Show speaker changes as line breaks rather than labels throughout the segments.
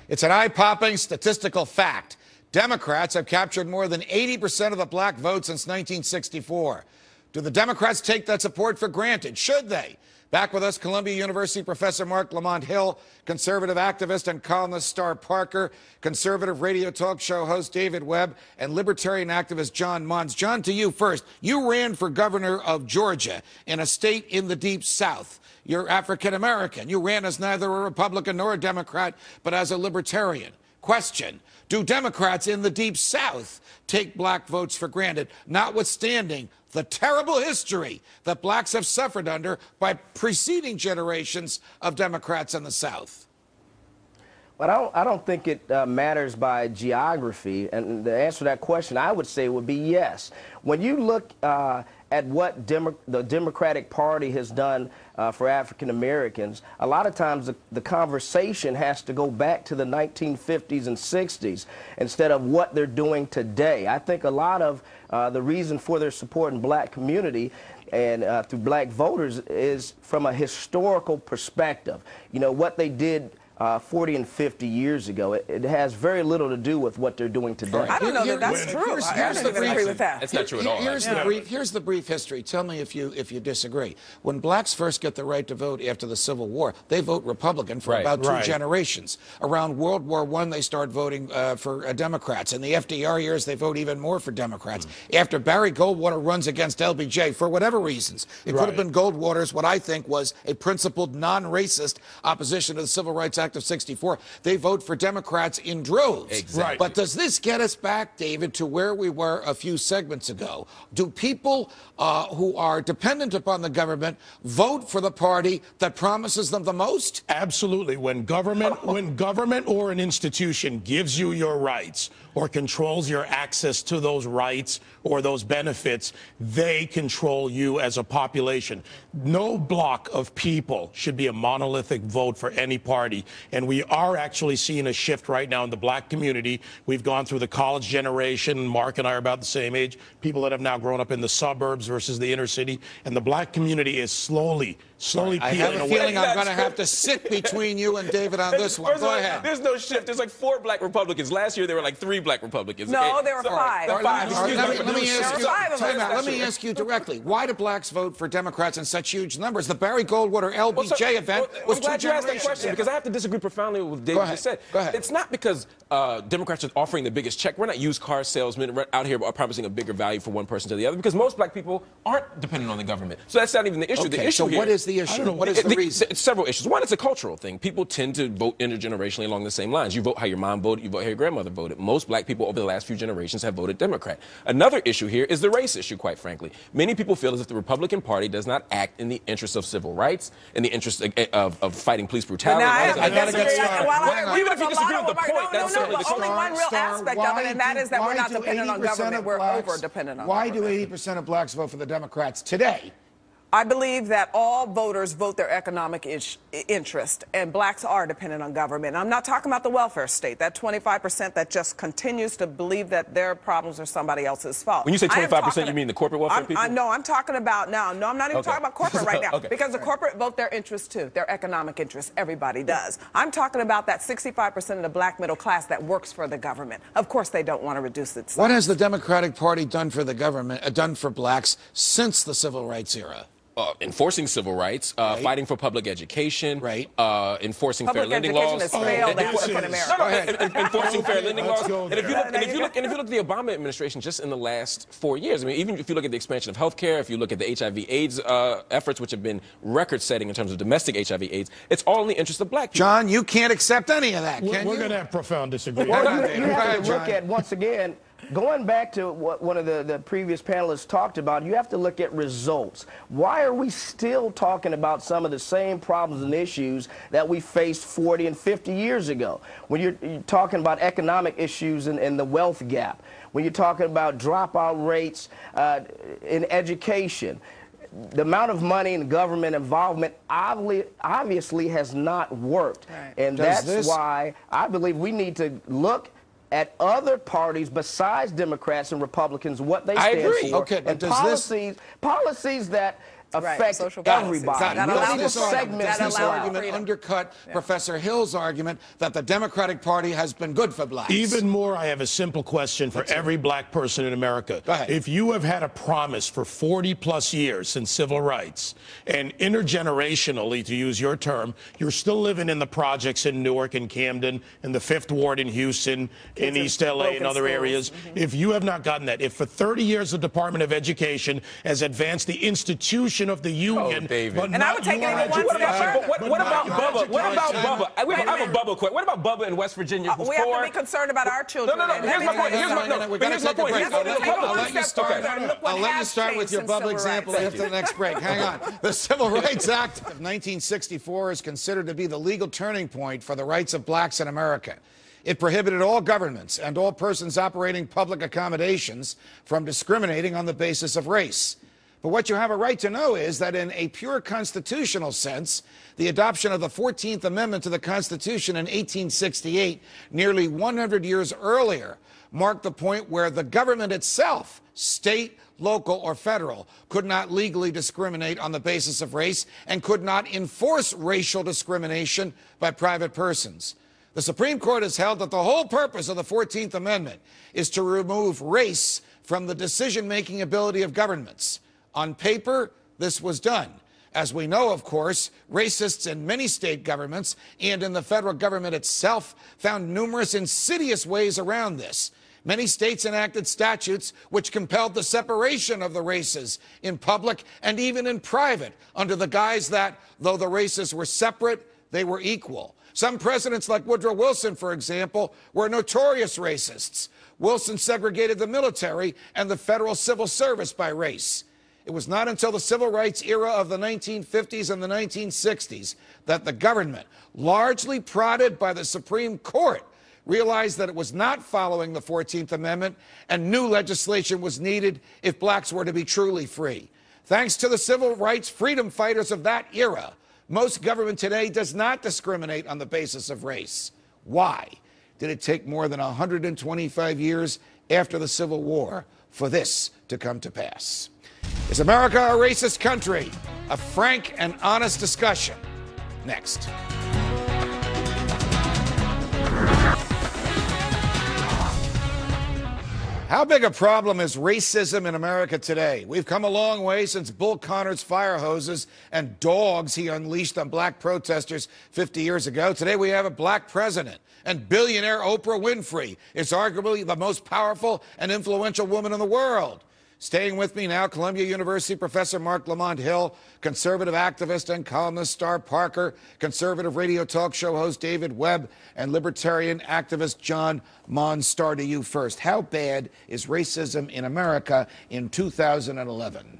It's an eye-popping statistical fact. Democrats have captured more than 80% of the black vote since 1964. Do the Democrats take that support for granted? Should they? Back with us, Columbia University professor Mark Lamont Hill, conservative activist and columnist Star Parker, conservative radio talk show host David Webb, and libertarian activist John Munz. John, to you first. You ran for governor of Georgia in a state in the Deep South. You're African American. You ran as neither a Republican nor a Democrat, but as a libertarian. Question: do Democrats in the Deep South take black votes for granted, notwithstanding the terrible history that blacks have suffered under by preceding generations of Democrats in the South?
Well, I don't think it matters by geography. And the answer to that question, I would say, would be yes. When you look at what the Democratic Party has done for African Americans, a lot of times the conversation has to go back to the 1950s and 60s instead of what they're doing today. I think a lot of the reason for their support in black community and through black voters is from a historical perspective. You know, what they did 40 and 50 years ago. It has very little to do with what they're doing today.
I don't know that that's true. I don't agree with that.
It's not true at all.
Here's the brief history. Tell me if you disagree. When blacks first get the right to vote after the Civil War, they vote Republican for about two generations. Around World War I, they start voting for Democrats. In the FDR years, they vote even more for Democrats. After Barry Goldwater runs against LBJ, for whatever reasons, it could have been Goldwater's what I think was a principled, non-racist opposition to the Civil Rights Act of 64, they vote for Democrats in droves.
Exactly.
But does this get us back, David, to where we were a few segments ago? Do people who are dependent upon the government vote for the party that promises them the most?
Absolutely. When government or an institution gives you your rights or controls your access to those rights or those benefits, they control you as a population. No block of people should be a monolithic vote for any party. And we are actually seeing a shift right now in the black community. We've gone through the college generation. Mark and I are about the same age. People that have now grown up in the suburbs versus the inner city. And the black community is slowly peeling away.
I have a feeling I'm going to have to sit between you and David on this one. Go ahead.
There's no shift. There's like 4 black Republicans. Last year, there were like 3 black Republicans.
No, there were 5.
Let me ask you directly. Why do blacks vote for Democrats in such huge numbers? The Barry Goldwater LBJ event was 2 generations.
I'm glad you asked that question because I have to disagree profoundly with what David just said.
Go ahead.
It's not because Democrats are offering the biggest check. We're not used car salesmen out here promising a bigger value for one person to the other because most black people aren't dependent on the government. So that's not even the issue.
Okay,
the issue
so
here,
what is the issue? What is the reason?
It's several issues. One, it's a cultural thing. People tend to vote intergenerationally along the same lines. You vote how your mom voted, you vote how your grandmother voted. Most black people over the last few generations have voted Democrat. Another issue here is the race issue, quite frankly. Many people feel as if the Republican Party does not act in the interest of civil rights, in the interest of fighting police brutality.
I got to get started.
Even if you disagree with the point, that's certainly the
only one real aspect of it, and that is that we're not dependent on government. We're over-dependent on government.
Why do 80% of blacks vote for the Democrats today?
I believe that all voters vote their economic interest, and blacks are dependent on government. I'm not talking about the welfare state, that 25% that just continues to believe that their problems are somebody else's fault.
When you say 25%, you mean the corporate welfare people?
No, I'm talking about now. No, I'm not even talking about corporate right now, because the corporate vote their interests too, their economic interests. Everybody does. I'm talking about that 65% of the black middle class that works for the government. Of course, they don't want to reduce its size.
What has the Democratic Party done for the government, done for blacks since the civil rights era?
Enforcing civil rights, fighting for public education, enforcing fair lending laws. Enforcing fair lending laws. And if you look at the Obama administration just in the last 4 years, I mean, even if you look at the expansion of health care, if you look at the HIV/AIDS efforts, which have been record-setting in terms of domestic HIV/AIDS, it's all in the interest of black people.
John, you can't accept any of that, can you?
We're going to have profound disagreement.
Well, you have to look at, once again, going back to what one of the previous panelists talked about, you have to look at results. Why are we still talking about some of the same problems and issues that we faced 40 and 50 years ago? When you're talking about economic issues and the wealth gap, when you're talking about dropout rates in education, the amount of money and government involvement obviously has not worked. And that's why I believe we need to look at other parties besides Democrats and Republicans, what they stand for,
Okay, but
and policies that affect
social policies.
everybody.
That
You don't
allows
need to
this
segment
that
This
allows
argument
freedom.
undercut Professor Hill's argument that the Democratic Party has been good for blacks.
Even more, I have a simple question for every black person in America.
Go ahead.
If you have had a promise for 40-plus years since civil rights, and intergenerationally, to use your term, you're still living in the projects in Newark and Camden, in the Fifth Ward in Houston, in East L.A. and other areas, if you have not gotten that, if for 30 years the Department of Education has advanced the institution of the union,
David.
but
And I would take it even one step further.
What about Bubba? What about Bubba? I have a Bubba question. What about Bubba in West Virginia? Who's
We have
poor?
to be concerned about our children.
No. Here's my point. Here's my point.
I'll let you start with your Bubba example after the next break. Hang on. The Civil Rights Act of 1964 is considered to be the legal turning point for the rights of blacks in America. It prohibited all governments and all persons operating public accommodations from discriminating on the basis of race. But what you have a right to know is that in a pure constitutional sense, the adoption of the 14th Amendment to the Constitution in 1868, nearly 100 years earlier, marked the point where the government itself, state, local, or federal, could not legally discriminate on the basis of race and could not enforce racial discrimination by private persons. The Supreme Court has held that the whole purpose of the 14th Amendment is to remove race from the decision-making ability of governments. On paper, this was done. As we know, of course, racists in many state governments and in the federal government itself found numerous insidious ways around this. Many states enacted statutes which compelled the separation of the races in public and even in private under the guise that, though the races were separate, they were equal. Some presidents, like Woodrow Wilson, for example, were notorious racists. Wilson segregated the military and the federal civil service by race. It was not until the civil rights era of the 1950s and the 1960s that the government, largely prodded by the Supreme Court, realized that it was not following the 14th Amendment and new legislation was needed if blacks were to be truly free. Thanks to the civil rights freedom fighters of that era, most government today does not discriminate on the basis of race. Why did it take more than 125 years after the Civil War for this to come to pass? Is America a racist country? A frank and honest discussion. Next. How big a problem is racism in America today? We've come a long way since Bull Connor's fire hoses and dogs he unleashed on black protesters 50 years ago. Today we have a black president, and billionaire Oprah Winfrey is arguably the most powerful and influential woman in the world. Staying with me now, Columbia University professor Mark Lamont Hill, conservative activist and columnist Star Parker, conservative radio talk show host David Webb, and libertarian activist John Monstar. To you first. How bad is racism in America in 2011?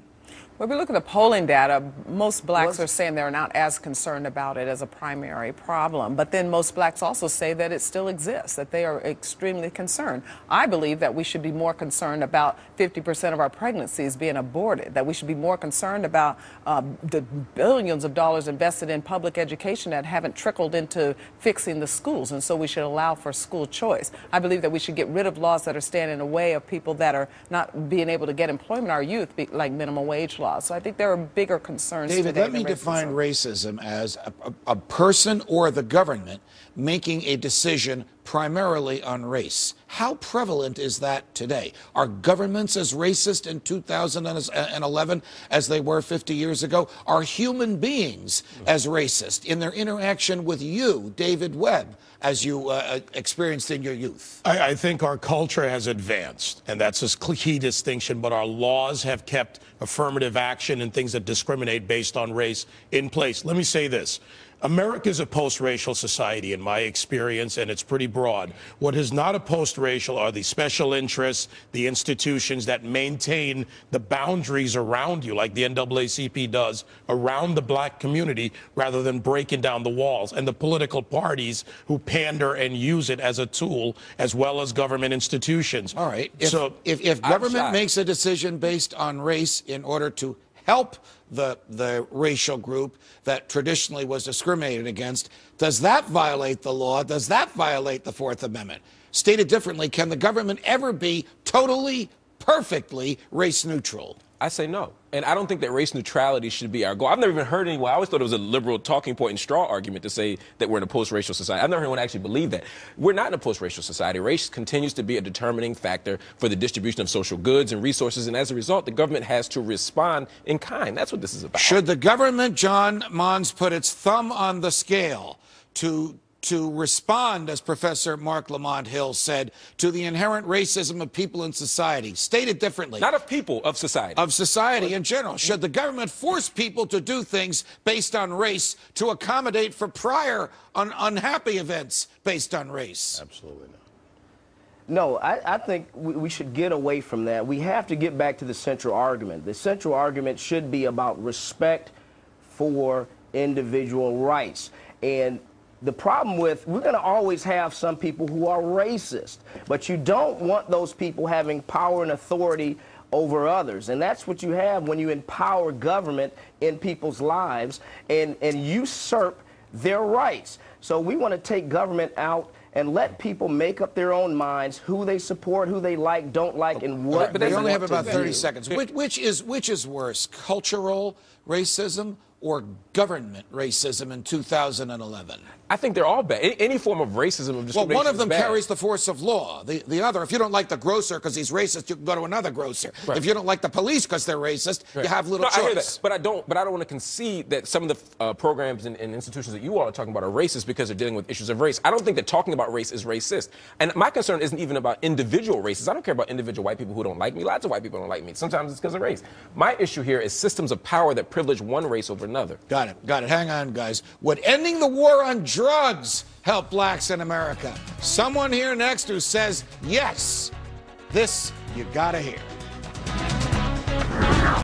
When we look at the polling data, most blacks are saying they're not as concerned about it as a primary problem. But then most blacks also say that it still exists, that they are extremely concerned. I believe that we should be more concerned about 50% of our pregnancies being aborted, that we should be more concerned about the billions of dollars invested in public education that haven't trickled into fixing the schools. And so we should allow for school choice. I believe that we should get rid of laws that are standing in the way of people that are not being able to get employment, our youth, like minimum wage laws. So I think there are bigger concerns
David,
today
let me
than
define racism as a person or the government making a decision primarily on race. How prevalent is that today? Are governments as racist in 2011 as they were 50 years ago? Are human beings as racist in their interaction with you, David Webb, as you experienced in your youth?
I think our culture has advanced, and that's a key distinction, but our laws have kept affirmative action and things that discriminate based on race in place. Let me say this. America is a post-racial society, in my experience, and it's pretty broad. What is not a post-racial are the special interests, the institutions that maintain the boundaries around you, like the NAACP does, around the black community, rather than breaking down the walls, and the political parties who pander and use it as a tool, as well as government institutions.
All right. If government makes a decision based on race in order to help the racial group that traditionally was discriminated against, does that violate the law? Does that violate the Fourth Amendment? Stated differently, can the government ever be totally perfectly race neutral?
I say no. And I don't think that race neutrality should be our goal. I've never even heard anyone, I always thought it was a liberal talking point and straw argument to say that we're in a post-racial society. I've never heard anyone actually believe that. We're not in a post-racial society. Race continues to be a determining factor for the distribution of social goods and resources, and as a result, the government has to respond in kind. That's what this is about.
Should the government, John Mons, put its thumb on the scale to respond, as Professor Mark Lamont Hill said, to the inherent racism of people in society? Stated differently.
Not of people, of society.
Of society in general. Should the government force people to do things based on race to accommodate for prior unhappy events based on race?
Absolutely not. No, I think we should get away from that. We have to get back to the central argument. The central argument should be about respect for individual rights. And the problem with, we're going to always have some people who are racist, but you don't want those people having power and authority over others. And that's what you have when you empower government in people's lives and usurp their rights. So we want to take government out and let people make up their own minds who they support, who they like, don't like, and what.
But they only have about 30 seconds. Which is worse, cultural racism or government racism in 2011?
I think they're all bad. Any form of racism, of discrimination.
Well, one of them
is bad.
carries the force of law. The other, if you don't like the grocer because he's racist, you can go to another grocer.
Right.
If you don't like the police because they're racist,
right.
you have little choice.
I hear that, but I don't want to concede that some of the programs and institutions that you all are talking about are racist because they're dealing with issues of race. I don't think that talking about race is racist. And my concern isn't even about individual races. I don't care about individual white people who don't like me. Lots of white people don't like me. Sometimes it's because of race. My issue here is systems of power that privilege one race over another.
Got it. Hang on, guys. Would ending the war on drugs help blacks in America? Someone here next who says yes. This you gotta hear.